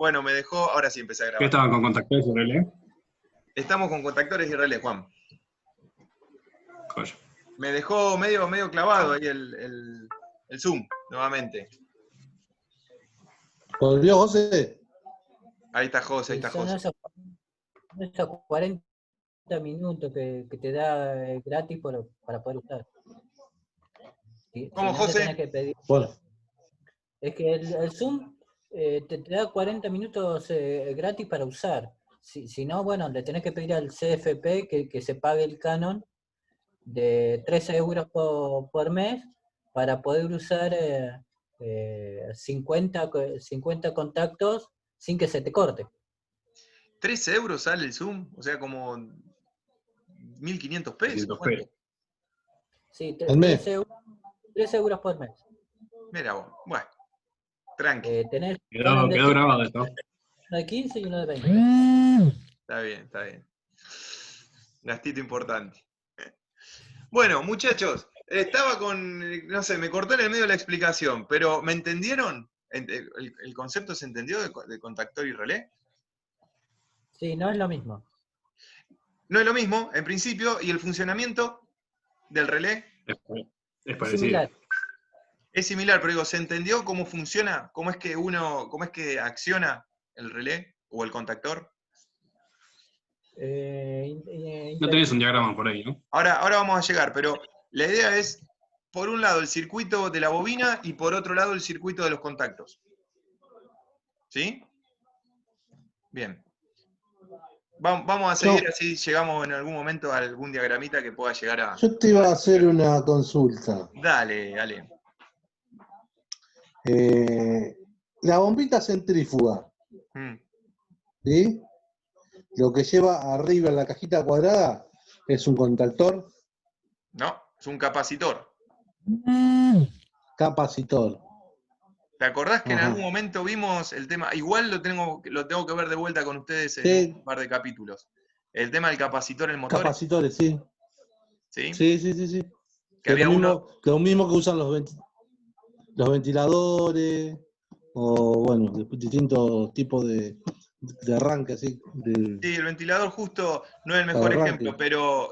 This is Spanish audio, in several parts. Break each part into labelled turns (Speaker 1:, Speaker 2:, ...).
Speaker 1: Bueno, me dejó, ahora sí empecé a
Speaker 2: ¿Qué
Speaker 1: grabar.
Speaker 2: estaban con contactores y relé?
Speaker 1: Estamos con contactores y relé, Juan.
Speaker 2: Joya.
Speaker 1: Me dejó medio clavado ahí el Zoom, nuevamente.
Speaker 3: ¿Volvió José?
Speaker 1: Ahí está José, ahí está
Speaker 4: Son
Speaker 1: José.
Speaker 4: esos 40 minutos que te da gratis para poder usar.
Speaker 1: ¿Cómo,
Speaker 4: Si no,
Speaker 1: José?
Speaker 4: te tenés que pedir.
Speaker 3: Bueno,
Speaker 4: Es que el Zoom te da 40 minutos gratis para usar. Si no, bueno, le tenés que pedir al CFP que se pague el canon de 13 euros por mes para poder usar 50 contactos sin que se te corte.
Speaker 1: 13 euros sale el Zoom, o sea, como 1.500 pesos.
Speaker 2: 300
Speaker 1: ¿Cuánto?
Speaker 2: pesos.
Speaker 4: Sí,
Speaker 3: el mes.
Speaker 4: 13 euros por mes.
Speaker 1: Mira vos, bueno, tranqui,
Speaker 4: Tenés
Speaker 2: Quedó grabado esto.
Speaker 4: uno de 15 y uno de 20.
Speaker 1: está bien, está bien. Gastito importante. Bueno, muchachos, estaba con, no sé, me cortó en el medio de la explicación, pero ¿me entendieron? ¿El concepto se entendió de contactor y relé?
Speaker 4: Sí, no es lo mismo.
Speaker 1: No es lo mismo, en principio, y el funcionamiento del relé
Speaker 2: Es
Speaker 4: Es
Speaker 2: parecido.
Speaker 4: similar.
Speaker 1: es similar, pero digo, ¿se entendió cómo funciona? ¿Cómo es que acciona el relé o el contactor?
Speaker 2: No tenés un diagrama por ahí, ¿no?
Speaker 1: Ahora vamos a llegar, pero la idea es, por un lado, el circuito de la bobina y por otro lado, el circuito de los contactos. ¿Sí? Bien. Vamos a seguir, así llegamos en algún momento a algún diagramita que pueda llegar a...
Speaker 3: Yo te iba a hacer una consulta.
Speaker 1: Dale, dale.
Speaker 3: La bombita centrífuga,
Speaker 1: Mm.
Speaker 3: ¿sí? Lo que lleva arriba en la cajita cuadrada es un contactor
Speaker 1: No, es un capacitor.
Speaker 3: capacitor.
Speaker 1: ¿Te acordás que en
Speaker 3: Ajá.
Speaker 1: algún momento vimos el tema? Igual lo tengo que ver de vuelta con ustedes en
Speaker 3: Sí.
Speaker 1: un par de capítulos. El tema del capacitor en motores.
Speaker 3: Capacitores, sí.
Speaker 1: ¿Sí?
Speaker 3: Sí.
Speaker 1: Que había uno...
Speaker 3: Lo mismo que usan los ventiladores, o bueno, distintos tipos de arranque, así.
Speaker 1: Sí, el ventilador justo no es el mejor
Speaker 3: arranque.
Speaker 1: ejemplo, pero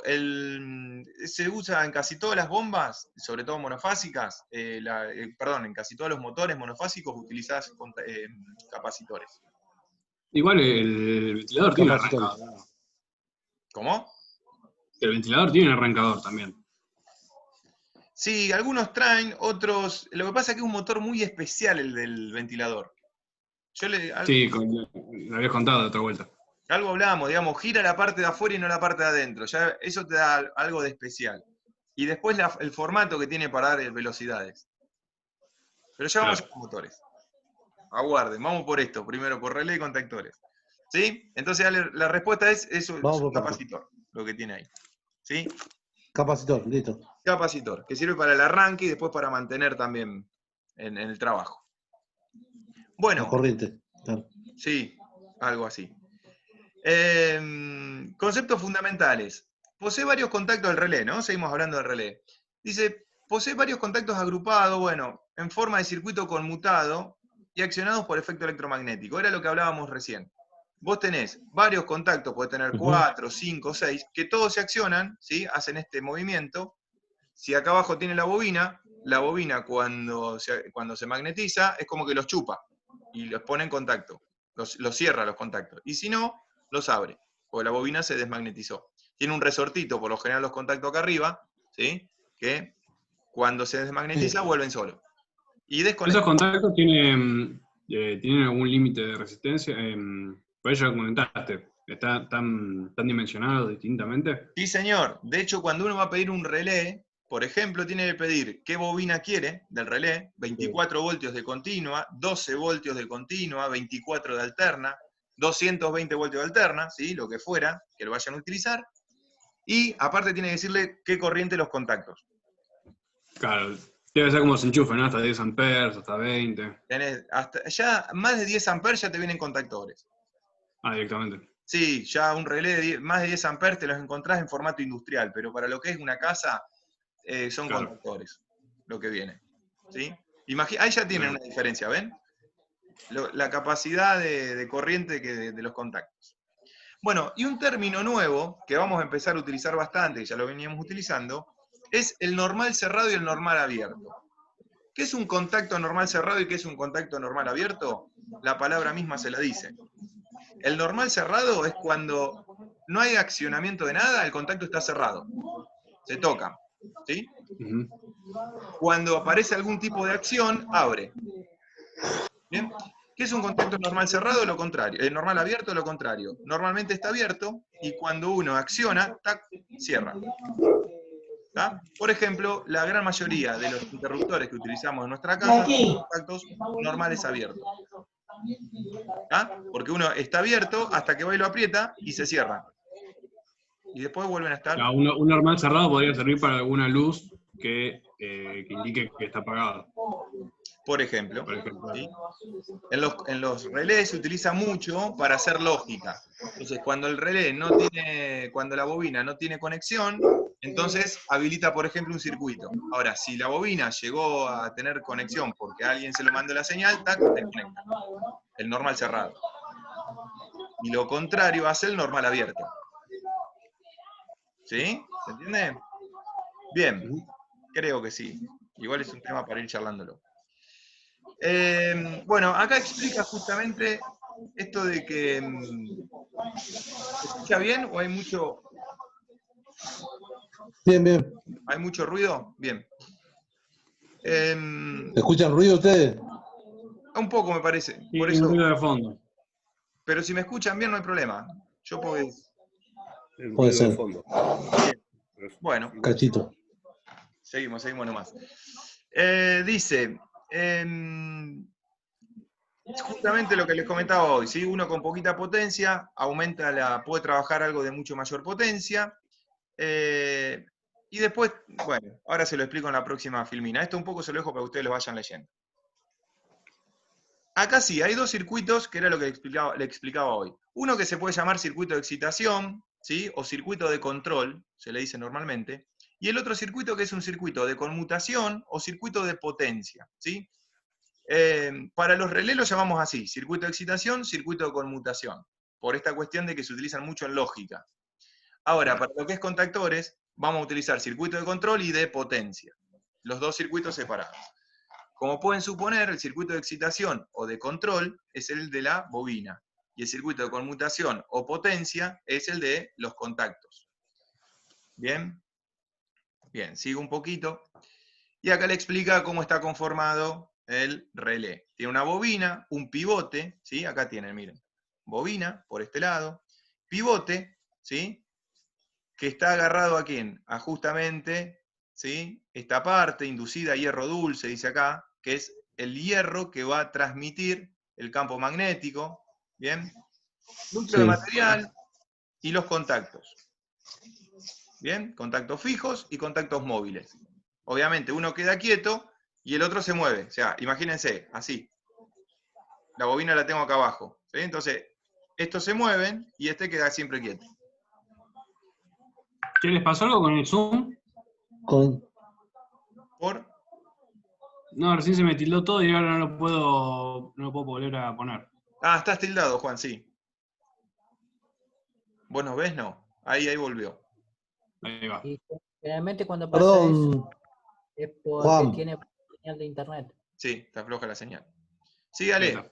Speaker 1: se usa en casi todas las bombas, sobre todo monofásicas, en casi todos los motores monofásicos utilizás capacitores.
Speaker 2: Igual el ventilador tiene un
Speaker 3: Capacitores.
Speaker 2: arrancador.
Speaker 1: ¿Cómo?
Speaker 2: El ventilador tiene un arrancador también.
Speaker 1: Sí, algunos traen, otros... Lo que pasa es que es un motor muy especial el del ventilador.
Speaker 2: Sí, lo habías contado de otra vuelta.
Speaker 1: Algo hablábamos, digamos, gira la parte de afuera y no la parte de adentro. Ya eso te da algo de especial. Y después el formato que tiene para dar velocidades. Pero ya vamos a los motores. Aguarden, vamos por esto, primero por relé y contactores. ¿Sí? Entonces la respuesta es un capacitor, lo que tiene ahí. ¿Sí?
Speaker 3: Capacitor, listo.
Speaker 1: Capacitor, que sirve para el arranque y después para mantener también en el trabajo. Bueno.
Speaker 3: La corriente. Claro.
Speaker 1: Sí, algo así. Conceptos fundamentales. Posee varios contactos del relé, ¿no? Seguimos hablando del relé. Dice, posee varios contactos agrupados, bueno, en forma de circuito conmutado y accionados por efecto electromagnético. Era lo que hablábamos recién. Vos tenés varios contactos, podés tener 4, 5, 6, que todos se accionan, ¿sí? Hacen este movimiento. Si acá abajo tiene la bobina cuando se magnetiza es como que los chupa y los pone en contacto. Los cierra los contactos. Y si no, los abre, porque la bobina se desmagnetizó. Tiene un resortito, por lo general los contactos acá arriba, ¿sí? Que cuando se desmagnetiza vuelven solos. Y desconectan.
Speaker 2: ¿Esos contactos tienen algún límite de resistencia? Por eso comentaste, ¿están dimensionados distintamente?
Speaker 1: Sí, señor. De hecho, cuando uno va a pedir un relé, por ejemplo, tiene que pedir qué bobina quiere del relé, 24 voltios de continua, 12 voltios de continua, 24 de alterna, 220 voltios de alterna, ¿sí? Lo que fuera, que lo vayan a utilizar. Y aparte tiene que decirle qué corriente los contactos.
Speaker 2: Claro, debe ser como se enchufa, ¿no? Hasta 10 amperes, hasta 20.
Speaker 1: Tenés ya más de 10 amperes ya te vienen contactores.
Speaker 2: Ah, directamente.
Speaker 1: Sí, ya un relé de más de 10 amperes te los encontrás en formato industrial, pero para lo que es una casa son contactores lo que viene. ¿Sí? Ahí ya tienen una diferencia, ¿ven? la capacidad de corriente de los contactos. Bueno, y un término nuevo que vamos a empezar a utilizar bastante, ya lo veníamos utilizando, es el normal cerrado y el normal abierto. ¿Qué es un contacto normal cerrado y qué es un contacto normal abierto? La palabra misma se la dice. El normal cerrado es cuando no hay accionamiento de nada, el contacto está cerrado. Se toca, ¿sí?
Speaker 2: Ujú.
Speaker 1: Cuando aparece algún tipo de acción, abre. ¿Bien? ¿Qué es un contacto normal cerrado? Lo contrario. El normal abierto, lo contrario. Normalmente está abierto y cuando uno acciona, tac, cierra. ¿Tá? Por ejemplo, la gran mayoría de los interruptores que utilizamos en nuestra casa son contactos normales abiertos. ¿Tá? Porque uno está abierto hasta que va y lo aprieta y se cierra. Y después vuelven a estar.
Speaker 2: Un normal cerrado podría servir para alguna luz que indique que está apagado.
Speaker 1: Por ejemplo.
Speaker 2: Por ejemplo.
Speaker 1: ¿Sí? En los relés se utiliza mucho para hacer lógica. Entonces, cuando el relé no tiene, cuando la bobina no tiene conexión, entonces habilita, por ejemplo, un circuito. Ahora, si la bobina llegó a tener conexión porque alguien se lo mandó la señal, tac, desconecta. El normal cerrado. Y lo contrario hace el normal abierto. ¿Sí? ¿Se entiende? Bien, creo que sí. Igual es un tema para ir charlándolo. Bueno, acá explica justamente esto de que ¿se escucha bien o hay mucho ruido? Bien.
Speaker 3: ¿Escuchan ruido ustedes?
Speaker 1: Un poco me parece.
Speaker 2: Sí,
Speaker 1: Por
Speaker 2: un
Speaker 1: eso,
Speaker 2: ruido de fondo.
Speaker 1: pero si me escuchan bien no hay problema. Yo puedo.
Speaker 5: El
Speaker 3: Puede
Speaker 5: ruido de
Speaker 3: ser.
Speaker 5: fondo.
Speaker 1: Bien. Bueno,
Speaker 3: Cachito.
Speaker 1: seguimos nomás. Dice, justamente lo que les comentaba hoy, ¿sí? Uno con poquita potencia puede trabajar algo de mucho mayor potencia. Y después, bueno, ahora se lo explico en la próxima filmina. Esto un poco se lo dejo para que ustedes lo vayan leyendo. Acá sí, hay dos circuitos, que era lo que le explicaba hoy. Uno que se puede llamar circuito de excitación, ¿sí? O circuito de control, se le dice normalmente. Y el otro circuito que es un circuito de conmutación o circuito de potencia, ¿sí? Para los relés lo llamamos así, circuito de excitación, circuito de conmutación, por esta cuestión de que se utilizan mucho en lógica. Ahora, para lo que es contactores, vamos a utilizar circuito de control y de potencia. Los dos circuitos separados. Como pueden suponer, el circuito de excitación o de control es el de la bobina. Y el circuito de conmutación o potencia es el de los contactos. ¿Bien? Bien, sigo un poquito. Y acá le explica cómo está conformado el relé. Tiene una bobina, un pivote, ¿sí? Acá tienen, miren. Bobina, por este lado. Pivote, ¿sí? Que está agarrado a quién? A justamente, ¿sí? Esta parte, inducida hierro dulce, dice acá, que es el hierro que va a transmitir el campo magnético, ¿bien? Núcleo de material y los contactos. ¿Bien? Contactos fijos y contactos móviles. Obviamente uno queda quieto y el otro se mueve. O sea, imagínense, así. La bobina la tengo acá abajo. ¿Sí? Entonces, estos se mueven y este queda siempre quieto.
Speaker 2: ¿Qué les pasó algo con el Zoom?
Speaker 1: ¿Por?
Speaker 2: No, recién se me tildó todo y ahora no lo puedo volver a poner.
Speaker 1: Ah, estás tildado, Juan, sí. ¿Vos nos ves? No. Ahí volvió.
Speaker 2: Ahí va.
Speaker 4: Y generalmente cuando pasa eso
Speaker 3: Perdón,
Speaker 4: es porque
Speaker 3: Juan.
Speaker 4: tiene señal de internet.
Speaker 1: Sí, está floja la señal.
Speaker 2: Ahí
Speaker 1: Sígale.
Speaker 2: está.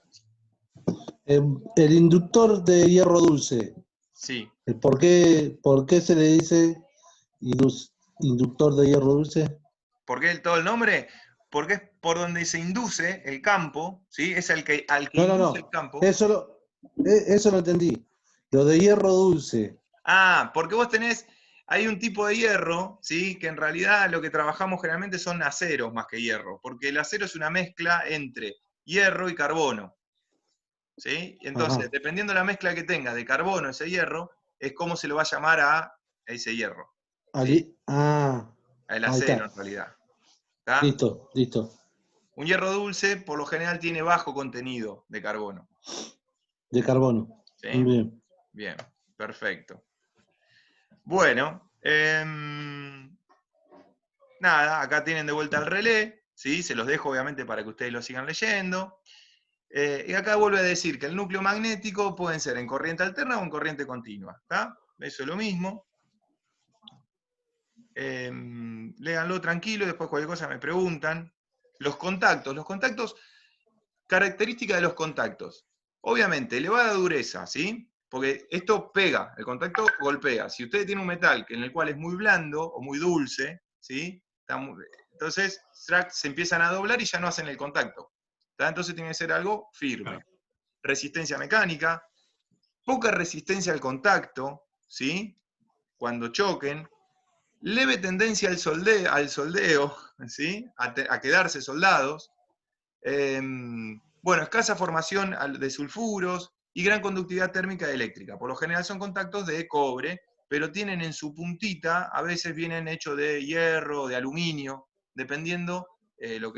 Speaker 3: El inductor de hierro dulce,
Speaker 1: Sí.
Speaker 3: ¿por qué se le dice inductor de hierro dulce?
Speaker 1: ¿Por qué todo el nombre? Porque es por donde se induce el campo, ¿sí? Es al que induce el campo.
Speaker 3: Eso lo entendí. Lo de hierro dulce.
Speaker 1: Ah, porque vos hay un tipo de hierro, ¿sí? Que en realidad lo que trabajamos generalmente son aceros más que hierro, porque el acero es una mezcla entre hierro y carbono, ¿sí? Entonces,
Speaker 3: Ajá.
Speaker 1: dependiendo de la mezcla que tenga de carbono ese hierro, es cómo se lo va a llamar a ese hierro, ¿sí?
Speaker 3: Ah,
Speaker 1: El
Speaker 3: ahí
Speaker 1: acero
Speaker 3: está.
Speaker 1: en realidad. ¿Está?
Speaker 3: Listo.
Speaker 1: Un hierro dulce por lo general tiene bajo contenido de carbono.
Speaker 3: De carbono.
Speaker 1: ¿Sí?
Speaker 3: Muy bien.
Speaker 1: Bien, perfecto. Bueno, nada, acá tienen de vuelta el relé, ¿sí? Se los dejo obviamente para que ustedes lo sigan leyendo. Y acá vuelve a decir que el núcleo magnético pueden ser en corriente alterna o en corriente continua. ¿Está? Eso es lo mismo. Léanlo tranquilo, después cualquier cosa me preguntan. Los contactos, característica de los contactos. Obviamente, elevada dureza, ¿sí? Porque esto pega, el contacto golpea. Si usted tiene un metal en el cual es muy blando o muy dulce, ¿sí? Entonces, se empiezan a doblar y ya no hacen el contacto. ¿Está? Entonces tiene que ser algo firme.
Speaker 2: Claro.
Speaker 1: Resistencia mecánica, poca resistencia al contacto, ¿sí? Cuando choquen. Leve tendencia al soldeo, ¿sí? A quedarse soldados. Bueno, escasa formación de sulfuros y gran conductividad térmica y eléctrica. Por lo general son contactos de cobre, pero tienen en su puntita, a veces vienen hechos de hierro, de aluminio, dependiendo el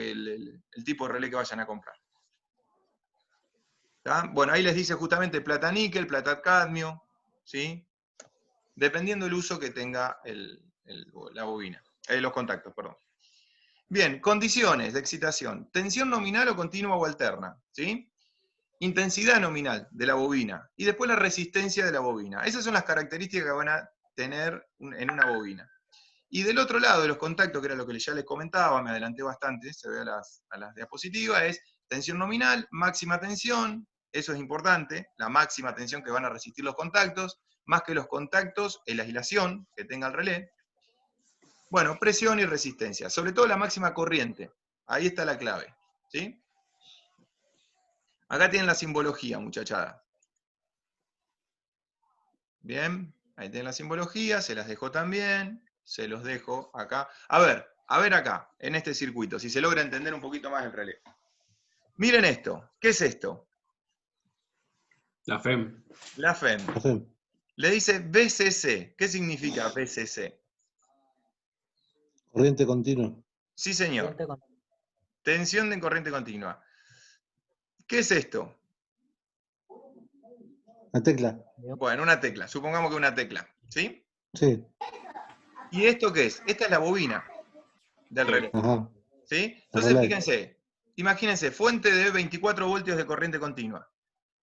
Speaker 1: tipo de relé que vayan a comprar. ¿Tá? Bueno, ahí les dice justamente plata níquel, plata cadmio, ¿sí? Dependiendo del uso que tenga la bobina, los contactos, perdón. Bien, condiciones de excitación. Tensión nominal o continua o alterna, ¿sí? Intensidad nominal de la bobina. Y después la resistencia de la bobina. Esas son las características que van a tener en una bobina. Y del otro lado de los contactos, que era lo que ya les comentaba, me adelanté bastante, se ve a las diapositivas, es tensión nominal, máxima tensión, eso es importante, la máxima tensión que van a resistir los contactos, más que los contactos, la aislación que tenga el relé. Bueno, presión y resistencia, sobre todo la máxima corriente, ahí está la clave, ¿sí? Acá tienen la simbología, muchachada. Bien, ahí tienen la simbología, se las dejo también, se los dejo acá. A ver acá, en este circuito, si se logra entender un poquito más el relé. Miren esto, ¿qué es esto?
Speaker 2: La FEM.
Speaker 1: La FEM.
Speaker 3: La FEM.
Speaker 1: Le dice BCC, ¿qué significa BCC?
Speaker 3: Corriente continua.
Speaker 1: Sí, señor. Tensión de corriente continua. ¿Qué es esto?
Speaker 3: La tecla.
Speaker 1: Bueno, una tecla, supongamos que una tecla, ¿sí?
Speaker 3: Sí.
Speaker 1: ¿Y esto qué es? Esta es la bobina del relé,
Speaker 3: Ajá.
Speaker 1: ¿sí? Entonces,
Speaker 3: relé.
Speaker 1: fíjense, imagínense, fuente de 24 voltios de corriente continua.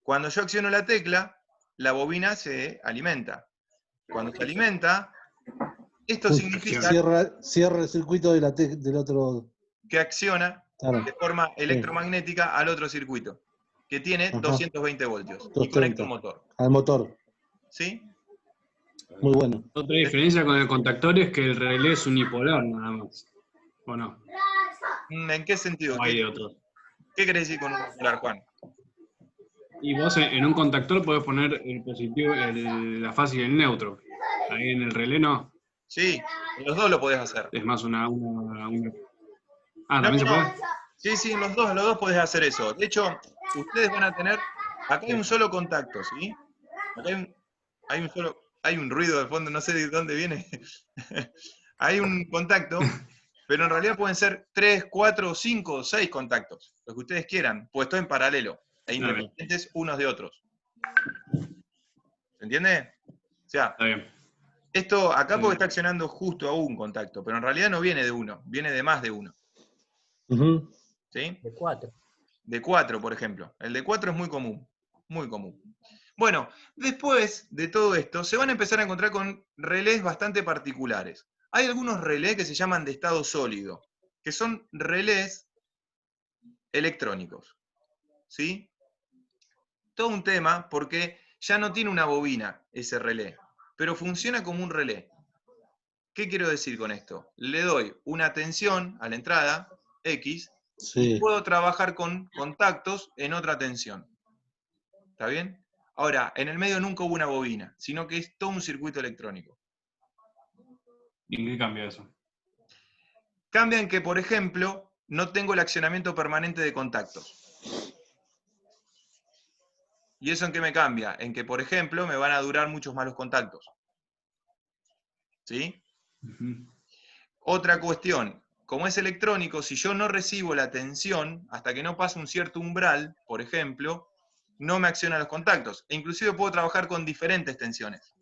Speaker 1: Cuando yo acciono la tecla, la bobina se alimenta. Cuando se alimenta, esto significa
Speaker 3: Cierra el circuito de del otro.
Speaker 1: que acciona
Speaker 3: Claro.
Speaker 1: de forma electromagnética al otro circuito, que tiene 220 voltios, y conecta un motor.
Speaker 3: Al motor.
Speaker 1: ¿Sí?
Speaker 3: Muy bueno.
Speaker 2: Otra diferencia con el contactor es que el relé es unipolar nada más. ¿O no?
Speaker 1: ¿En qué sentido?
Speaker 2: No hay de otro.
Speaker 1: ¿Qué querés decir con unipolar, Juan?
Speaker 2: Y vos en un contactor podés poner el positivo, la fase y el neutro. Ahí en el relé no.
Speaker 1: Sí, en los dos lo podés hacer.
Speaker 2: Es más una... Ah, ¿también se puede?
Speaker 1: Sí, en los dos podés hacer eso. De hecho, ustedes van a tener... Acá hay un solo contacto, ¿sí? Acá hay un ruido de fondo, no sé de dónde viene. Hay un contacto, pero en realidad pueden ser 3, 4, 5, 6 contactos, lo que ustedes quieran, puestos en paralelo, e independientes unos de otros. ¿Se entiende? O sea,
Speaker 2: está bien.
Speaker 1: Esto acá porque está accionando justo a un contacto, pero en realidad no viene de uno, viene de más de uno. ¿Sí?
Speaker 4: De 4.
Speaker 1: De 4, por ejemplo. El de 4 es muy común, muy común. Bueno, después de todo esto, se van a empezar a encontrar con relés bastante particulares. Hay algunos relés que se llaman de estado sólido, que son relés electrónicos. ¿Sí? Todo un tema porque ya no tiene una bobina ese relé, pero funciona como un relé. ¿Qué quiero decir con esto? Le doy una tensión a la entrada, X, y puedo trabajar con contactos en otra tensión. ¿Está bien? Ahora, en el medio nunca hubo una bobina, sino que es todo un circuito electrónico.
Speaker 2: ¿Y qué cambia eso?
Speaker 1: Cambia en que, por ejemplo, no tengo el accionamiento permanente de contactos. ¿Y eso en qué me cambia? En que, por ejemplo, me van a durar muchos más los contactos. ¿Sí? Otra cuestión, como es electrónico, si yo no recibo la tensión, hasta que no pase un cierto umbral, por ejemplo, no me accionan los contactos. E inclusive puedo trabajar con diferentes tensiones.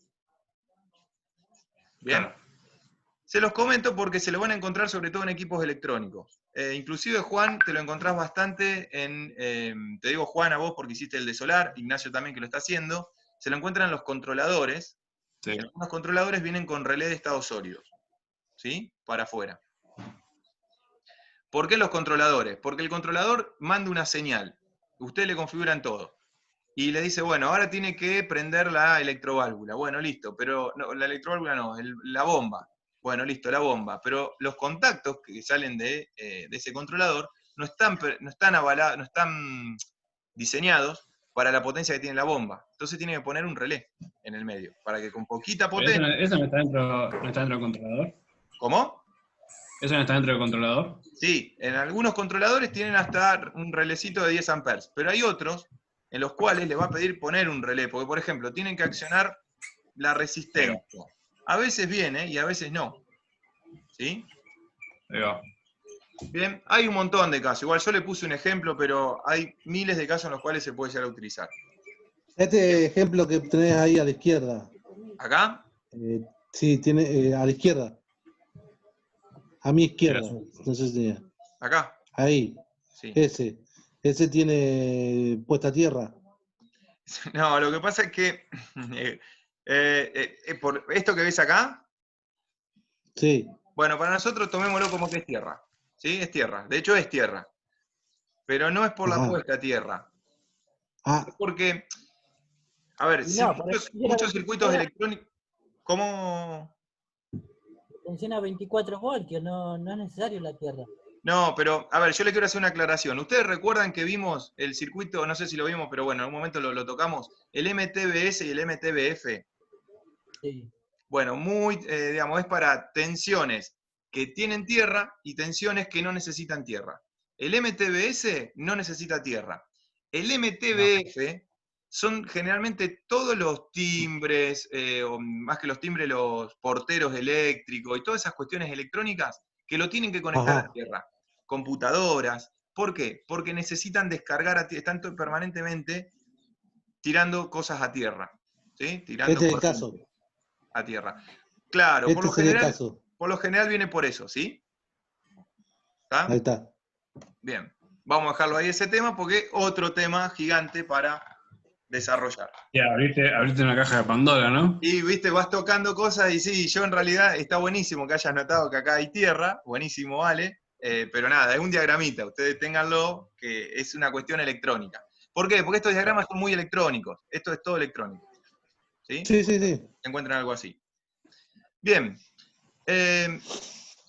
Speaker 1: ¿Bien? Claro. Se los comento porque se lo van a encontrar sobre todo en equipos electrónicos. inclusive Juan, te lo encontrás bastante en, te digo Juan a vos porque hiciste el de solar, Ignacio también que lo está haciendo, se lo encuentran en los controladores.
Speaker 2: Sí.
Speaker 1: Algunos controladores vienen con relé de estados sólidos, ¿sí? Para afuera. ¿Por qué los controladores? Porque el controlador manda una señal, ustedes le configuran todo, y le dice, bueno, ahora tiene que prender la electroválvula. Bueno, listo, pero no, la electroválvula no, la bomba. Bueno, listo, la bomba. Pero los contactos que salen de ese controlador no están avalados, no están diseñados para la potencia que tiene la bomba. Entonces tiene que poner un relé en el medio, para que con poquita
Speaker 2: Pero
Speaker 1: potencia...
Speaker 2: eso no está dentro, no está dentro del controlador.
Speaker 1: ¿Cómo?
Speaker 2: ¿Eso no está dentro del controlador?
Speaker 1: Sí, en algunos controladores tienen hasta un relecito de 10 amperes, pero hay otros en los cuales le va a pedir poner un relé, porque por ejemplo, tienen que accionar la resistencia. A veces viene y a veces no. ¿Sí?
Speaker 2: Ahí va.
Speaker 1: Bien, hay un montón de casos. Igual yo le puse un ejemplo, pero hay miles de casos en los cuales se puede llegar a utilizar.
Speaker 3: Este ejemplo que tenés ahí a la izquierda,
Speaker 1: ¿Acá?
Speaker 3: sí, tiene a la izquierda. A mi izquierda, no sé si tenía.
Speaker 1: ¿Acá?
Speaker 3: Ahí,
Speaker 1: Sí.
Speaker 3: ese tiene puesta a tierra.
Speaker 1: No, lo que pasa es que por esto que ves acá,
Speaker 3: Sí.
Speaker 1: bueno, para nosotros tomémoslo como que es tierra. ¿Sí? Es tierra. De hecho es tierra. Pero no es por la
Speaker 3: Ajá.
Speaker 1: puesta a tierra.
Speaker 3: Ah,
Speaker 1: Es porque, a ver,
Speaker 4: Y no, para
Speaker 1: muchos circuitos electrónicos... ¿Cómo?
Speaker 4: funciona a 24 voltios, no es necesario la tierra.
Speaker 1: No, pero, a ver, yo le quiero hacer una aclaración. ¿Ustedes recuerdan que vimos el circuito, no sé si lo vimos, pero bueno, en algún momento lo tocamos, el MTBS y el MTBF?
Speaker 4: Sí.
Speaker 1: Bueno, digamos, es para tensiones que tienen tierra y tensiones que no necesitan tierra. El MTBS no necesita tierra. El MTBF son generalmente todos los timbres, o más que los timbres, los porteros eléctricos y todas esas cuestiones electrónicas que lo tienen que conectar
Speaker 3: ajá.
Speaker 1: a tierra. Computadoras. ¿Por qué? Porque necesitan descargar a tierra, están permanentemente tirando cosas a tierra. ¿Sí? Tirando
Speaker 3: Este es el
Speaker 1: corriente
Speaker 3: caso.
Speaker 1: a tierra. Claro,
Speaker 3: Este sería el caso.
Speaker 1: por lo general viene por eso, ¿sí?
Speaker 3: Ahí
Speaker 1: ¿Está?
Speaker 3: está.
Speaker 1: Bien. Vamos a dejarlo ahí ese tema porque otro tema gigante para desarrollar.
Speaker 2: Ya, abriste una caja de Pandora, ¿no?
Speaker 1: Y viste, vas tocando cosas y sí, yo en realidad está buenísimo que hayas notado que acá hay tierra, buenísimo, vale, pero nada, es un diagramita, ustedes ténganlo, que es una cuestión electrónica. ¿Por qué? Porque estos diagramas son muy electrónicos, esto es todo electrónico. ¿Sí?
Speaker 3: Sí, sí, sí.
Speaker 1: Se encuentran algo así. Bien.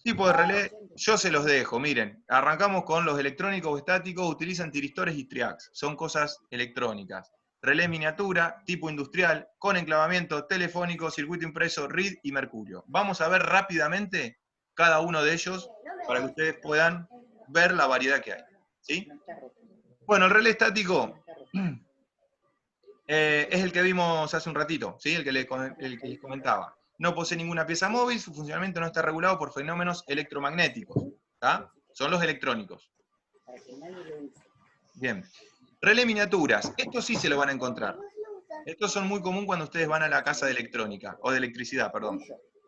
Speaker 1: Tipo de relé, yo se los dejo, miren. Arrancamos con los electrónicos o estáticos, utilizan tiristores y triacs, son cosas electrónicas. Relé miniatura, tipo industrial, con enclavamiento telefónico, circuito impreso, RID y mercurio. Vamos a ver rápidamente cada uno de ellos para que ustedes puedan ver la variedad que hay. ¿Sí? Bueno, el relé estático es el que vimos hace un ratito, ¿sí? el que les comentaba. No posee ninguna pieza móvil, su funcionamiento no está regulado por fenómenos electromagnéticos. ¿Tá? Son los electrónicos. Bien. Relé miniaturas. Estos sí se lo van a encontrar. Estos son muy comunes cuando ustedes van a la casa de electrónica, o de electricidad, perdón.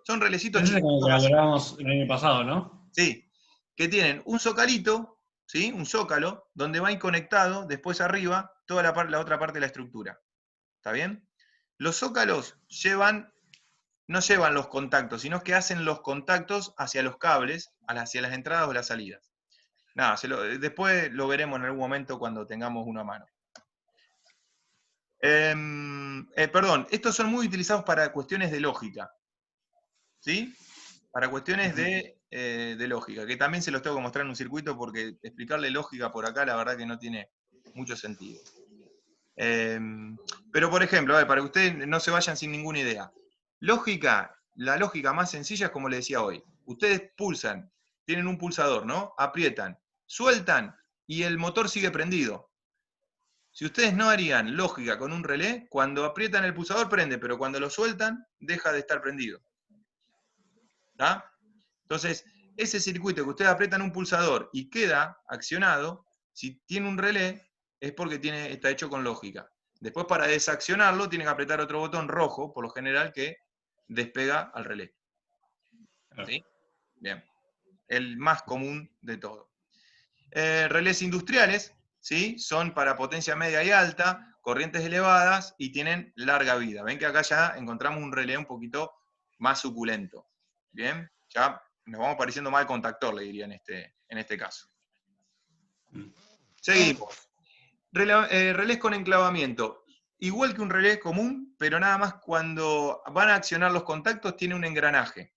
Speaker 1: Son relecitos
Speaker 2: Ese es como
Speaker 1: chiquitos.
Speaker 2: que hablábamos el año pasado, ¿no?
Speaker 1: Sí. Que tienen un zocalito, ¿sí? Un zócalo, donde va conectado, después arriba, toda la otra parte de la estructura. ¿Está bien? Los zócalos no llevan los contactos, sino que hacen los contactos hacia los cables, hacia las entradas o las salidas. Nada, después lo veremos en algún momento cuando tengamos uno a mano. Perdón, estos son muy utilizados para cuestiones de lógica. ¿Sí? Para cuestiones de lógica, que también se los tengo que mostrar en un circuito porque explicarle lógica por acá la verdad que no tiene mucho sentido. Pero por ejemplo, a ver, para que ustedes no se vayan sin ninguna idea. La lógica más sencilla es como les decía hoy. Ustedes pulsan, tienen un pulsador, ¿no? Aprietan, sueltan y el motor sigue prendido. Si ustedes no harían lógica con un relé, cuando aprietan el pulsador prende, pero cuando lo sueltan, deja de estar prendido. ¿Está? Entonces, ese circuito que ustedes aprietan un pulsador y queda accionado, si tiene un relé, es porque está hecho con lógica. Después, para desaccionarlo, tiene que apretar otro botón rojo, por lo general, que despega al relé. ¿Sí? Bien. El más común de todo. Relés industriales, ¿sí? Son para potencia media y alta, corrientes elevadas y tienen larga vida. Ven que acá ya encontramos un relé un poquito más suculento. Bien, ya nos vamos pareciendo más al contactor, le diría en este caso. Seguimos. Relés con enclavamiento. Igual que un relé común, pero nada más cuando van a accionar los contactos tiene un engranaje.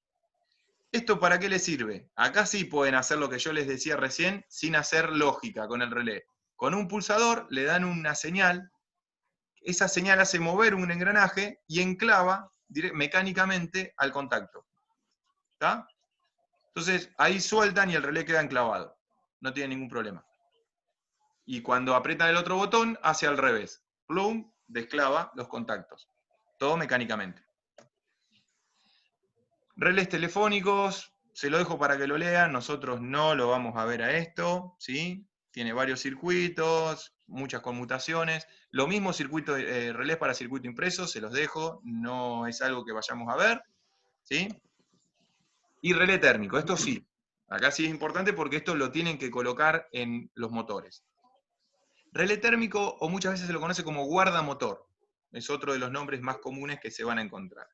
Speaker 1: ¿Esto para qué les sirve? Acá sí pueden hacer lo que yo les decía recién, sin hacer lógica con el relé. Con un pulsador le dan una señal, esa señal hace mover un engranaje y enclava mecánicamente al contacto. ¿Está? Entonces ahí sueltan y el relé queda enclavado. No tiene ningún problema. Y cuando aprietan el otro botón, hace al revés. Plum, desclava los contactos. Todo mecánicamente. Relés telefónicos, se lo dejo para que lo lean, nosotros no lo vamos a ver a esto, ¿sí? Tiene varios circuitos, muchas conmutaciones. Lo mismo circuito, relés para circuito impreso, se los dejo, no es algo que vayamos a ver, ¿sí? Y relé térmico, esto sí. Acá sí es importante porque esto lo tienen que colocar en los motores. Relé térmico, o muchas veces se lo conoce como guardamotor. Es otro de los nombres más comunes que se van a encontrar.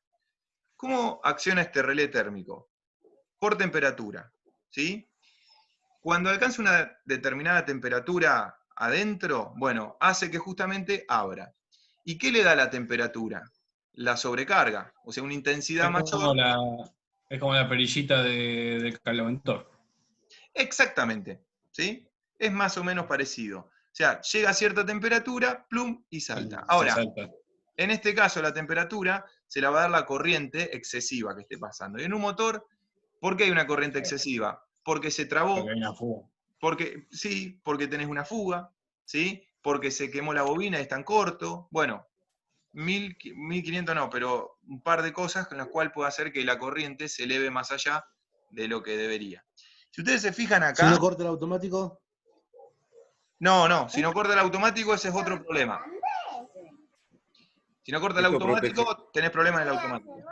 Speaker 1: ¿Cómo acciona este relé térmico? Por temperatura, ¿sí? Cuando alcanza una determinada temperatura adentro, bueno, hace que justamente abra. ¿Y qué le da la temperatura? La sobrecarga, o sea, una intensidad mayor.
Speaker 2: Es como la perillita del calentador.
Speaker 1: Exactamente, ¿sí? Es más o menos parecido. O sea, llega a cierta temperatura, plum, y salta. Ahora,
Speaker 2: salta.
Speaker 1: en este caso la temperatura se la va a dar la corriente excesiva que esté pasando. Y en un motor, ¿por qué hay una corriente excesiva? Porque se trabó.
Speaker 2: Porque hay una fuga.
Speaker 1: Sí, porque tenés una fuga, ¿sí? Porque se quemó la bobina y es tan corto. Bueno, 1500 no, pero un par de cosas con las cuales puede hacer que la corriente se eleve más allá de lo que debería. Si ustedes se fijan acá...
Speaker 3: Si no corta el automático.
Speaker 1: No, si no corta el automático ese es otro problema. Si no corta el automático, tenés problemas en el automático.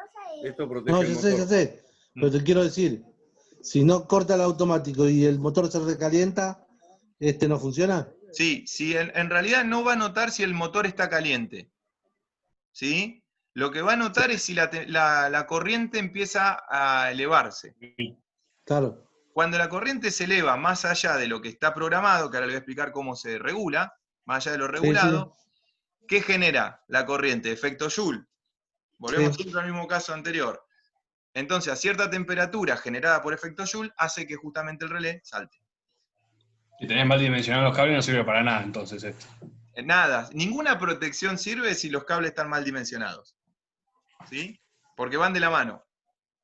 Speaker 5: Esto protege
Speaker 3: No,
Speaker 5: el
Speaker 3: ya
Speaker 5: motor.
Speaker 3: sé. Pero te quiero decir, si no corta el automático y el motor se recalienta, ¿este no funciona?
Speaker 1: Sí, en realidad no va a notar si el motor está caliente. ¿Sí? Lo que va a notar es si la corriente empieza a elevarse.
Speaker 3: Claro.
Speaker 1: Cuando la corriente se eleva más allá de lo que está programado, que ahora le voy a explicar cómo se regula, más allá de lo regulado, sí. ¿Qué genera la corriente? Efecto Joule. Volvemos siempre al mismo caso anterior. Entonces, a cierta temperatura generada por efecto Joule, hace que justamente el relé salte.
Speaker 2: Si tenés mal dimensionados los cables, no sirve para nada, entonces esto.
Speaker 1: Nada, ninguna protección sirve si los cables están mal dimensionados. ¿Sí? Porque van de la mano.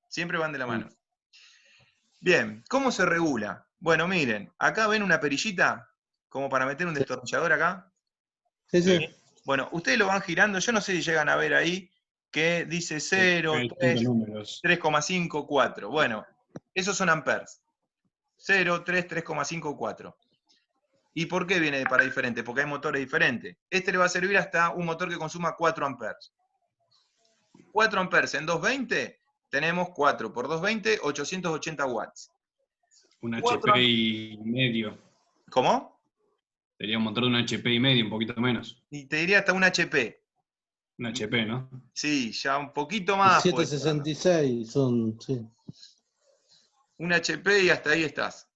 Speaker 1: Siempre van de la mano. Bien, ¿cómo se regula? Bueno, miren, acá ven una perillita, como para meter un destornillador acá.
Speaker 3: Sí.
Speaker 1: Bueno, ustedes lo van girando, yo no sé si llegan a ver ahí, que dice 0, 3, 3,5, 4. Bueno, esos son amperes. 0, 3, 3,5, 4. ¿Y por qué viene para diferente? Porque hay motores diferentes. Este le va a servir hasta un motor que consuma 4 amperes. 4 amperes en 220, tenemos 4 por 220, 880 watts.
Speaker 2: Un HP y medio.
Speaker 1: ¿Cómo?
Speaker 2: Sería un motor de un HP y medio, un poquito menos.
Speaker 1: Y te diría hasta un HP.
Speaker 2: Un HP, ¿no?
Speaker 1: Sí, ya un poquito más.
Speaker 3: 766 son, sí.
Speaker 1: Un HP y hasta ahí estás.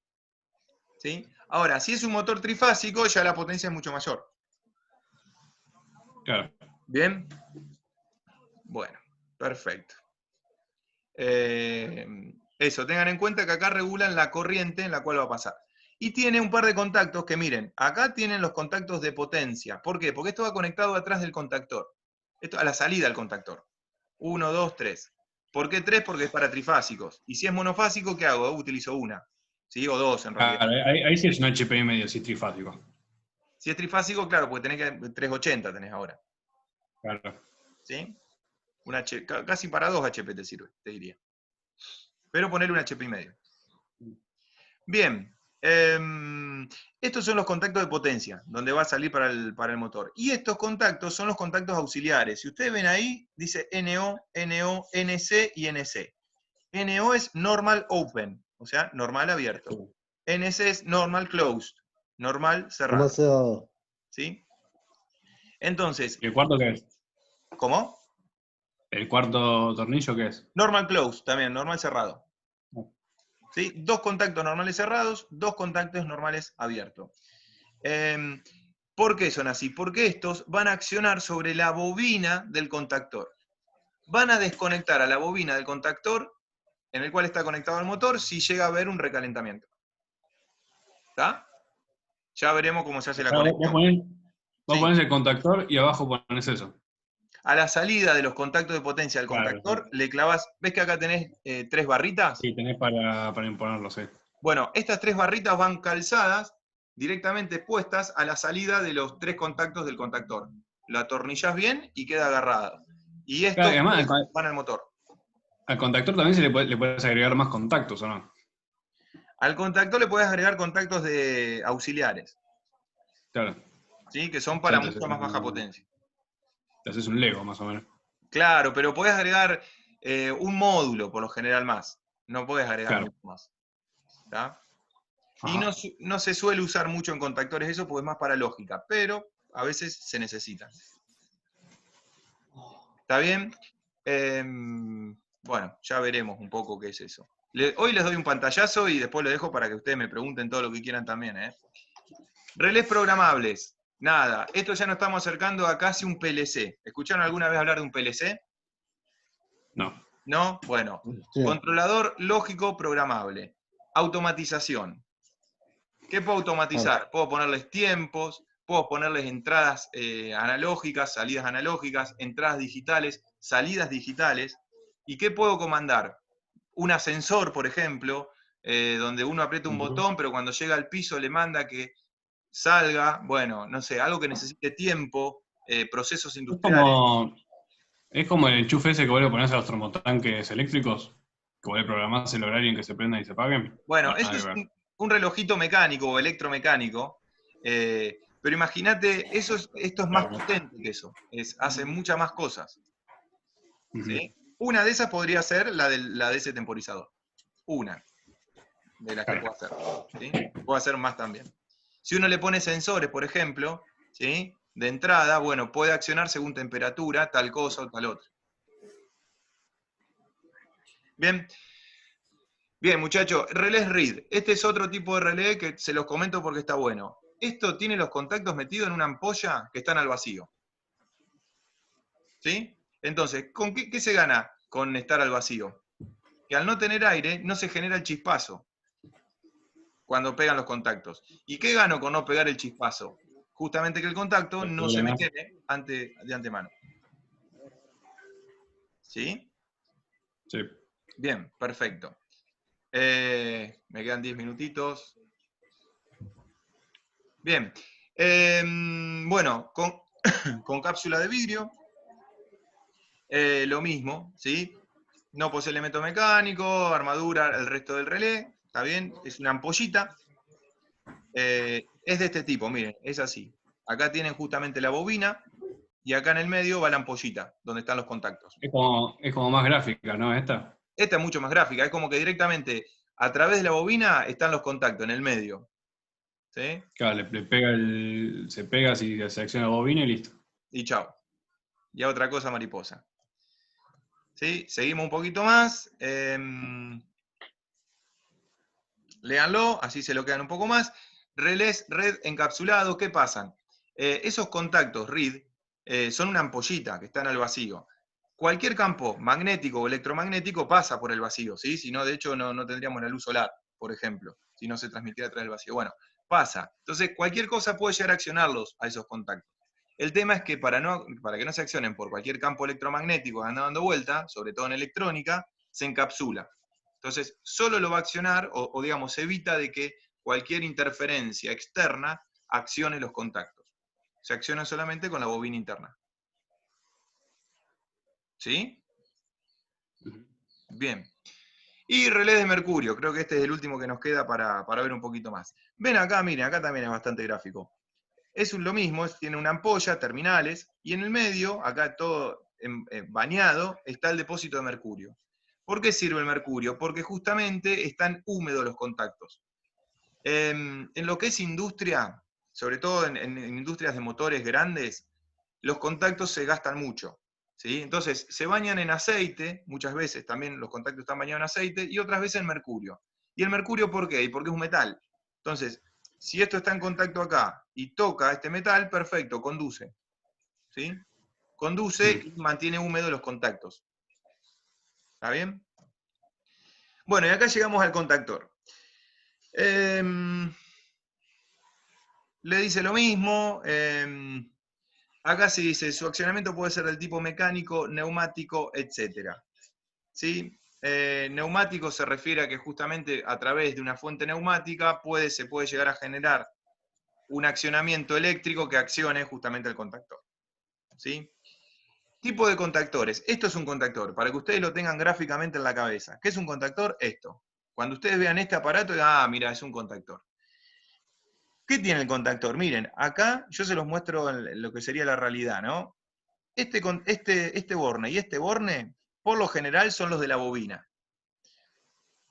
Speaker 1: ¿Sí? Ahora, si es un motor trifásico, ya la potencia es mucho mayor.
Speaker 2: Claro.
Speaker 1: ¿Bien? Bueno, perfecto. Eso, tengan en cuenta que acá regulan la corriente en la cual va a pasar. Y tiene un par de contactos que miren, acá tienen los contactos de potencia. ¿Por qué? Porque esto va conectado atrás del contactor. Esto a la salida del contactor. 1, 2, 3. ¿Por qué 3? Porque es para trifásicos. Y si es monofásico, ¿qué hago? Utilizo una. ¿Sí? O 2 en realidad.
Speaker 2: Claro, ahí sí es un HP y medio, sí, trifásico.
Speaker 1: Si es trifásico, claro, porque tenés que 380 tenés ahora.
Speaker 2: Claro.
Speaker 1: ¿Sí? Casi para 2 HP te sirve, te diría. Pero ponerle un HP y medio. Bien. Estos son los contactos de potencia, donde va a salir para el motor. Y estos contactos son los contactos auxiliares. Si ustedes ven ahí, dice NO, NO, NC y NC. NO es normal open, o sea, normal abierto. NC es normal closed, normal
Speaker 3: Normal
Speaker 1: cerrado.
Speaker 3: cerrado.
Speaker 1: ¿Sí? Entonces,
Speaker 2: ¿Y el cuarto qué es?
Speaker 1: ¿cómo?
Speaker 2: ¿El cuarto tornillo qué es?
Speaker 1: Normal closed también, normal cerrado. ¿Sí? 2 contactos normales cerrados, 2 contactos normales abiertos. ¿Por qué son así? Porque estos van a accionar sobre la bobina del contactor. Van a desconectar a la bobina del contactor en el cual está conectado el motor si llega a haber un recalentamiento. ¿Está? Ya veremos cómo se hace la
Speaker 2: Vos
Speaker 1: conexión. Sí.
Speaker 2: ponés el contactor y abajo ponés eso.
Speaker 1: A la salida de los contactos de potencia del
Speaker 2: Claro,
Speaker 1: contactor le clavas, ¿ves que acá tenés 3 barritas?
Speaker 2: sí, tenés para imponerlo, sí.
Speaker 1: Bueno, estas 3 barritas van calzadas, directamente puestas a la salida de los 3 contactos del contactor. La atornillás bien y queda agarrada. Y
Speaker 2: Claro,
Speaker 1: estos
Speaker 2: y además,
Speaker 1: van al motor.
Speaker 2: al contactor también le puedes agregar más contactos, ¿o no?
Speaker 1: Al contactor le puedes agregar contactos de auxiliares,
Speaker 2: Claro.
Speaker 1: ¿sí? Que son
Speaker 2: O sea,
Speaker 1: para mucha más baja potencia.
Speaker 2: te haces un Lego, más o menos.
Speaker 1: Claro, pero podés agregar un módulo, por lo general, más. No podés agregar
Speaker 2: Claro.
Speaker 1: mucho más. ¿Tá? Y
Speaker 2: Ajá.
Speaker 1: no se suele usar mucho en contactores eso, porque es más para lógica, pero a veces se necesita. ¿Está bien? Bueno, ya veremos un poco qué es eso. Hoy les doy un pantallazo y después lo dejo para que ustedes me pregunten todo lo que quieran también. Relés programables. Nada, esto ya nos estamos acercando a casi un PLC. ¿Escucharon alguna vez hablar de un PLC?
Speaker 2: No.
Speaker 1: ¿No? Bueno,
Speaker 3: Sí.
Speaker 1: controlador lógico programable. Automatización. ¿Qué puedo automatizar? Puedo ponerles tiempos, puedo ponerles entradas analógicas, salidas analógicas, entradas digitales, salidas digitales. ¿Y qué puedo comandar? Un ascensor, por ejemplo, donde uno aprieta un botón, pero cuando llega al piso le manda que salga, bueno, no sé, algo que necesite tiempo, procesos industriales.
Speaker 2: Es como el enchufe ese que vos le ponés a los termotanques eléctricos, que vos le programás el horario en que se prendan y se apaguen.
Speaker 1: Bueno,
Speaker 2: No,
Speaker 1: eso
Speaker 2: nada que
Speaker 1: es
Speaker 2: ver.
Speaker 1: un relojito mecánico o electromecánico, pero imagínate, esto es más
Speaker 2: Claro.
Speaker 1: potente que eso, hace muchas más cosas.
Speaker 2: Ujú.
Speaker 1: ¿Sí? Una de esas podría ser la de ese temporizador. Una de las que
Speaker 2: Claro.
Speaker 1: puedo hacer. ¿Sí? Puedo hacer más también. Si uno le pone sensores, por ejemplo, ¿sí? De entrada, bueno, puede accionar según temperatura, tal cosa o tal otra. Bien. Bien, muchachos, relés RID. Este es otro tipo de relé que se los comento porque está bueno. Esto tiene los contactos metidos en una ampolla que están al vacío. ¿Sí? Entonces, ¿con qué se gana con estar al vacío? Que al no tener aire no se genera el chispazo cuando pegan los contactos. ¿Y qué gano con no pegar el chispazo? Justamente que el contacto no se me
Speaker 2: Problemas.
Speaker 1: queme de antemano. ¿Sí?
Speaker 2: Sí.
Speaker 1: Bien, perfecto. Me quedan 10 minutitos. Bien. Bueno, con cápsula de vidrio, lo mismo, ¿sí? No posee elemento mecánico, armadura, el resto del relé, ¿está bien? Es una ampollita. Es de este tipo, miren, es así. Acá tienen justamente la bobina y acá en el medio va la ampollita, donde están los contactos.
Speaker 2: Es como más gráfica, ¿no? Esta.
Speaker 1: Esta es mucho más gráfica, es como que directamente a través de la bobina están los contactos en el medio. ¿Sí?
Speaker 2: Claro, le pega se pega si se acciona la bobina y listo.
Speaker 1: Y chao. Y a otra cosa mariposa. ¿Sí? Seguimos un poquito más. Léanlo, así se lo quedan un poco más. Relés red encapsulado, ¿qué pasan? Esos contactos RID son una ampollita que están al vacío. Cualquier campo magnético o electromagnético pasa por el vacío, ¿sí? Si no, de hecho, no tendríamos la luz solar, por ejemplo, si no se transmitiera a través del vacío. Bueno, pasa. Entonces, cualquier cosa puede llegar a accionarlos a esos contactos. El tema es que para que no se accionen por cualquier campo electromagnético que anda dando vuelta, sobre todo en electrónica, se encapsula. Entonces, solo lo va a accionar, o digamos, evita de que cualquier interferencia externa accione los contactos. Se acciona solamente con la bobina interna. ¿Sí? Bien. Y relé de mercurio, creo que este es el último que nos queda para ver un poquito más. Ven acá, miren, acá también es bastante gráfico. Es lo mismo, tiene una ampolla, terminales, y en el medio, acá todo bañado, está el depósito de mercurio. ¿Por qué sirve el mercurio? Porque justamente están húmedos los contactos. En lo que es industria, sobre todo en industrias de motores grandes, los contactos se gastan mucho, ¿sí? Entonces, se bañan en aceite, muchas veces también los contactos están bañados en aceite, y otras veces en mercurio. ¿Y el mercurio por qué? Porque es un metal. Entonces, si esto está en contacto acá y toca este metal, perfecto, conduce, ¿sí? Conduce y mantiene húmedos los contactos. ¿Está bien? Bueno, y acá llegamos al contactor. Le dice lo mismo. Acá se dice, su accionamiento puede ser del tipo mecánico, neumático, etc. ¿Sí? Neumático se refiere a que justamente a través de una fuente neumática se puede llegar a generar un accionamiento eléctrico que accione justamente el contactor. ¿Sí? Tipo de contactores. Esto es un contactor, para que ustedes lo tengan gráficamente en la cabeza. ¿Qué es un contactor? Esto. Cuando ustedes vean este aparato, digan, mira, es un contactor. ¿Qué tiene el contactor? Miren, acá yo se los muestro en lo que sería la realidad, ¿no? Este borne y este borne, por lo general, son los de la bobina.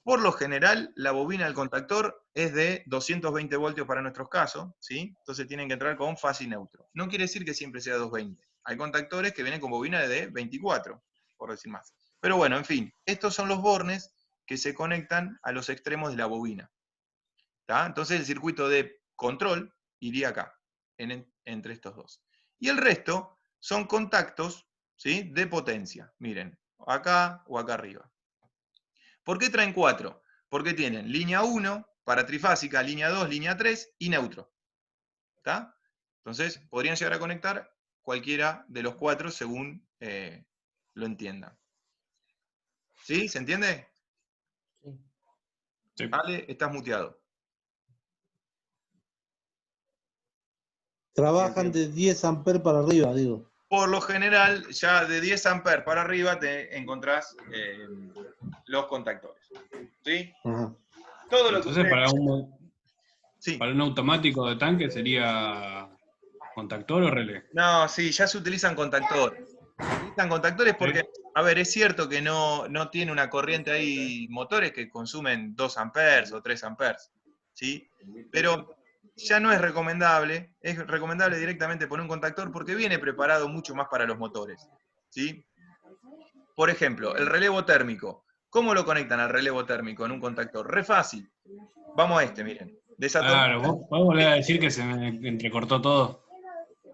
Speaker 1: Por lo general, la bobina del contactor es de 220 voltios para nuestros casos, ¿sí? Entonces tienen que entrar con fase y neutro. No quiere decir que siempre sea 220. Hay contactores que vienen con bobina de 24, por decir más. Pero bueno, en fin, estos son los bornes que se conectan a los extremos de la bobina. ¿Tá? Entonces el circuito de control iría acá, entre estos dos. Y el resto son contactos, ¿sí?, de potencia. Miren, acá o acá arriba. ¿Por qué traen 4? Porque tienen línea 1 para trifásica, línea 2, línea 3 y neutro. ¿Está? Entonces podrían llegar a conectar cualquiera de los 4 según lo entiendan. ¿Sí? ¿Se entiende?
Speaker 2: Sí.
Speaker 1: Ale, estás muteado.
Speaker 3: Trabajan de 10 amperes para arriba, digo.
Speaker 1: Por lo general, ya de 10 amperes para arriba te encontrás los contactores. ¿Sí?
Speaker 3: Ajá.
Speaker 1: Todo lo que
Speaker 2: Entonces,
Speaker 1: ustedes... Sí.
Speaker 2: para un automático de tanque sería contactor o relé.
Speaker 1: No, sí, ya se utilizan contactores. Se utilizan contactores porque,
Speaker 2: Sí.
Speaker 1: a ver, es cierto que no tiene una corriente ahí, motores que consumen 2 amperes o 3 amperes, ¿sí? Pero ya no es recomendable directamente poner un contactor porque viene preparado mucho más para los motores, ¿sí? Por ejemplo, el relevo térmico. ¿Cómo lo conectan al relevo térmico en un contactor? Re fácil. Vamos a miren.
Speaker 2: Claro, ¿vos podés volver a decir que se me entrecortó todo?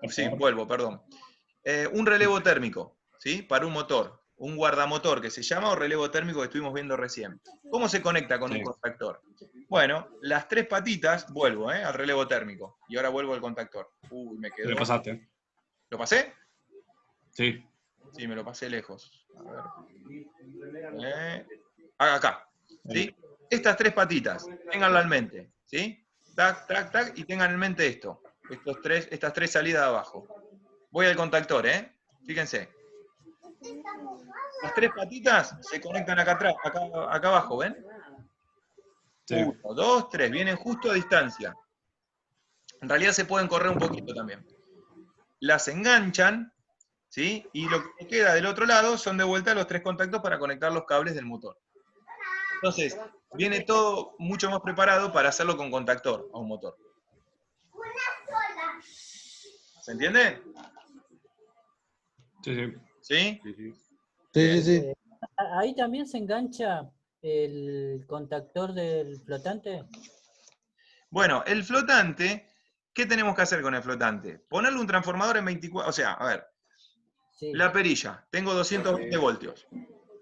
Speaker 1: Sí, vuelvo, perdón. Un relevo térmico, ¿sí? Para un motor. Un guardamotor que se llama o relevo térmico que estuvimos viendo recién. ¿Cómo se conecta con un contactor? Bueno, las 3 patitas, vuelvo al relevo térmico. Y ahora vuelvo al contactor. Uy, me quedó.
Speaker 2: ¿Lo pasaste?
Speaker 1: ¿Lo pasé?
Speaker 2: Sí.
Speaker 1: Sí, me lo pasé lejos. A ver. Acá. ¿Sí? Estas 3 patitas, ténganlo en mente. ¿Sí? Tac, tac, tac, y tengan en mente esto. Estas 3 salidas de abajo. Voy al contactor, Fíjense. Las 3 patitas se conectan acá atrás, acá abajo, ¿ven?
Speaker 2: Sí.
Speaker 1: 1, 2, 3, vienen justo a distancia. En realidad se pueden correr un poquito también. Las enganchan, ¿sí? Y lo que queda del otro lado son de vuelta los 3 contactos para conectar los cables del motor. Entonces, viene todo mucho más preparado para hacerlo con contactor a un motor. ¿Se entiende?
Speaker 2: Sí, sí.
Speaker 1: ¿Sí?
Speaker 2: Sí, sí.
Speaker 3: Sí, sí, sí.
Speaker 4: Ahí también se engancha el contactor del flotante.
Speaker 1: Bueno, el flotante, ¿qué tenemos que hacer con el flotante? Ponerle un transformador en 24, o sea, a ver,
Speaker 4: Sí.
Speaker 1: la perilla, tengo 220 voltios,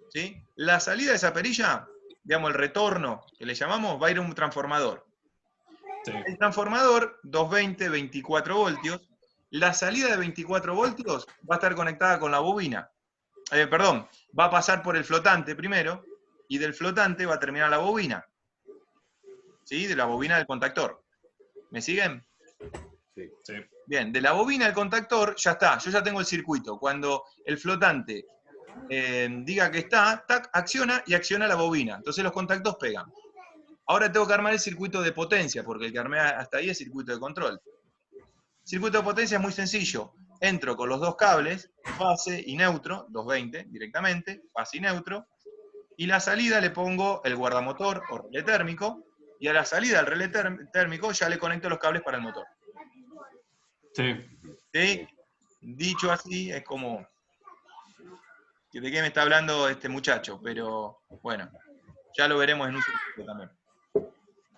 Speaker 1: ¿sí? La salida de esa perilla, digamos el retorno que le llamamos, va a ir a un transformador.
Speaker 2: Sí.
Speaker 1: El transformador, 220, 24 voltios, la salida de 24 voltios va a estar conectada con la bobina. Perdón, va a pasar por el flotante primero, y del flotante va a terminar la bobina. ¿Sí? De la bobina del contactor. ¿Me siguen?
Speaker 2: Sí. Sí.
Speaker 1: Bien, de la bobina al contactor, ya está, yo ya tengo el circuito. Cuando el flotante diga que está, tac, acciona y acciona la bobina. Entonces los contactos pegan. Ahora tengo que armar el circuito de potencia, porque el que armé hasta ahí es circuito de control. Circuito de potencia es muy sencillo. Entro con los 2 cables, base y neutro, 220 directamente, base y neutro, y la salida le pongo el guardamotor o relé térmico, y a la salida del relé térmico ya le conecto los cables para el motor.
Speaker 2: Sí.
Speaker 1: ¿Sí? Dicho así, es como... ¿De qué me está hablando este muchacho? Pero bueno, ya lo veremos en un circuito también.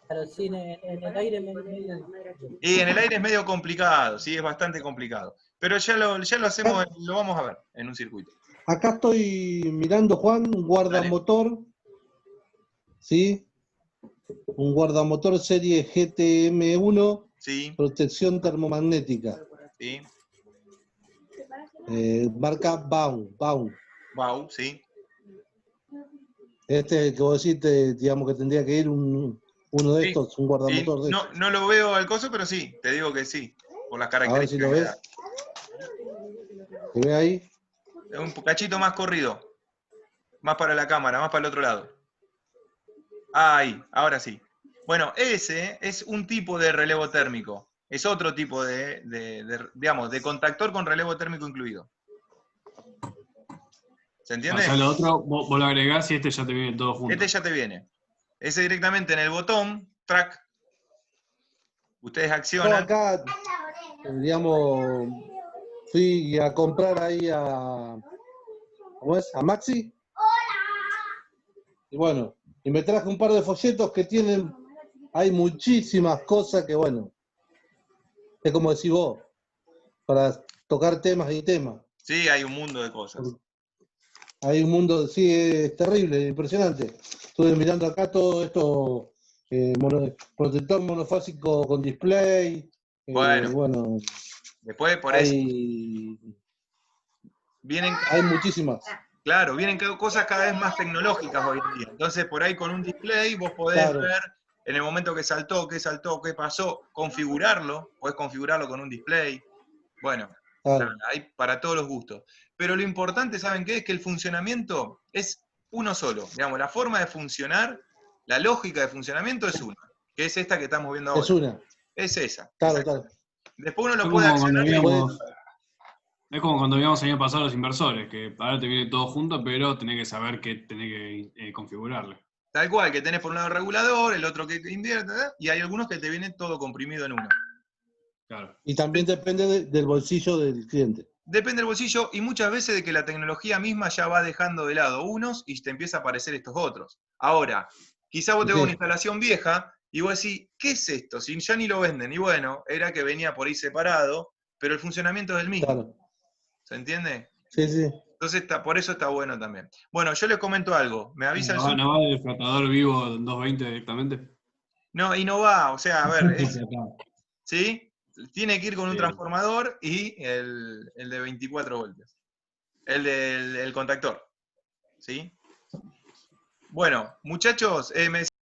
Speaker 4: Pero sí, en el aire
Speaker 1: Y en el aire es medio complicado, sí, es bastante complicado. Pero ya lo hacemos, lo vamos a ver en un circuito.
Speaker 3: Acá estoy mirando, Juan, un guardamotor, ¿sí? Un guardamotor serie GTM1,
Speaker 1: Sí,
Speaker 3: protección termomagnética,
Speaker 1: sí,
Speaker 3: marca Baum.
Speaker 1: wow, sí.
Speaker 3: Este que vos decís, digamos que tendría que ir uno de
Speaker 1: Sí,
Speaker 3: estos, un
Speaker 1: sí,
Speaker 3: guardamotor de
Speaker 1: no,
Speaker 3: estos.
Speaker 1: no lo veo al coso, pero sí, te digo que sí, por las
Speaker 3: A ver si
Speaker 1: características
Speaker 3: lo
Speaker 1: que da.
Speaker 3: ves. ¿Se ve ahí?
Speaker 1: Es un cachito más corrido, más para la cámara, más para el otro lado. Ahí, ahora sí. Bueno, ese es un tipo de relevo térmico. Es otro tipo digamos, de contactor con relevo térmico incluido. ¿Se
Speaker 2: O
Speaker 1: entiende?
Speaker 2: sea, lo otro, vos lo agregás y este ya te viene todo junto.
Speaker 1: Este ya te viene. Ese directamente en el botón, track, ustedes
Speaker 3: Yo
Speaker 1: accionan.
Speaker 3: acá, digamos, fui a comprar ahí ¿cómo es? A Maxi. Y bueno, y me traje un par de folletos que tienen, hay muchísimas cosas que, bueno, es como decís vos, para tocar temas y temas.
Speaker 1: Sí, hay un mundo de cosas.
Speaker 3: Hay un mundo, sí, es terrible, impresionante. Estuve mirando acá todo esto, protector monofásico con display,
Speaker 1: Bueno,
Speaker 3: bueno,
Speaker 1: después por eso vienen,
Speaker 3: hay muchísimas.
Speaker 1: claro, vienen cosas cada vez más tecnológicas hoy en día. Entonces, por ahí con un display vos podés
Speaker 3: Claro,
Speaker 1: ver en el momento que saltó, qué pasó, configurarlo, podés configurarlo con un display. Bueno, nada,
Speaker 3: claro.
Speaker 1: hay para todos los gustos. Pero lo importante, ¿saben qué? Es que el funcionamiento es uno solo. Digamos, la forma de funcionar, la lógica de funcionamiento es una, que es esta que estamos viendo
Speaker 3: Es
Speaker 1: ahora.
Speaker 3: una,
Speaker 1: Es esa.
Speaker 3: claro,
Speaker 1: Exacto.
Speaker 3: claro.
Speaker 1: Después uno lo
Speaker 2: Es
Speaker 1: puede
Speaker 2: como cuando
Speaker 1: accionar y
Speaker 3: Después,
Speaker 2: es como cuando habíamos año pasado los inversores, que ahora te viene todo junto, pero tenés que saber qué tenés que configurarle.
Speaker 1: tal cual, que tenés por un lado el regulador, el otro que invierte, y hay algunos que te vienen todo comprimido en uno.
Speaker 2: Claro.
Speaker 3: y también depende del bolsillo del cliente.
Speaker 1: Depende del bolsillo y muchas veces de que la tecnología misma ya va dejando de lado unos y te empieza a aparecer estos otros. Ahora, quizá vos tenés una
Speaker 3: Sí,
Speaker 1: instalación vieja y vos decís, ¿qué es esto? Si ya ni lo venden. Y bueno, era que venía por ahí separado, pero el funcionamiento es el mismo.
Speaker 3: claro.
Speaker 1: ¿Se entiende?
Speaker 3: Sí, sí.
Speaker 1: Entonces, por eso está bueno también. Bueno, yo les comento algo. Me avisa el
Speaker 2: ¿No va,
Speaker 1: Zoom.
Speaker 2: no va del flotador vivo 220 directamente?
Speaker 1: No, y no va. O sea, a ver,
Speaker 2: Flotado.
Speaker 1: ¿sí? Tiene que ir con un
Speaker 2: Sí.
Speaker 1: transformador y el de 24 voltios. El del contactor. ¿Sí? Bueno, muchachos, me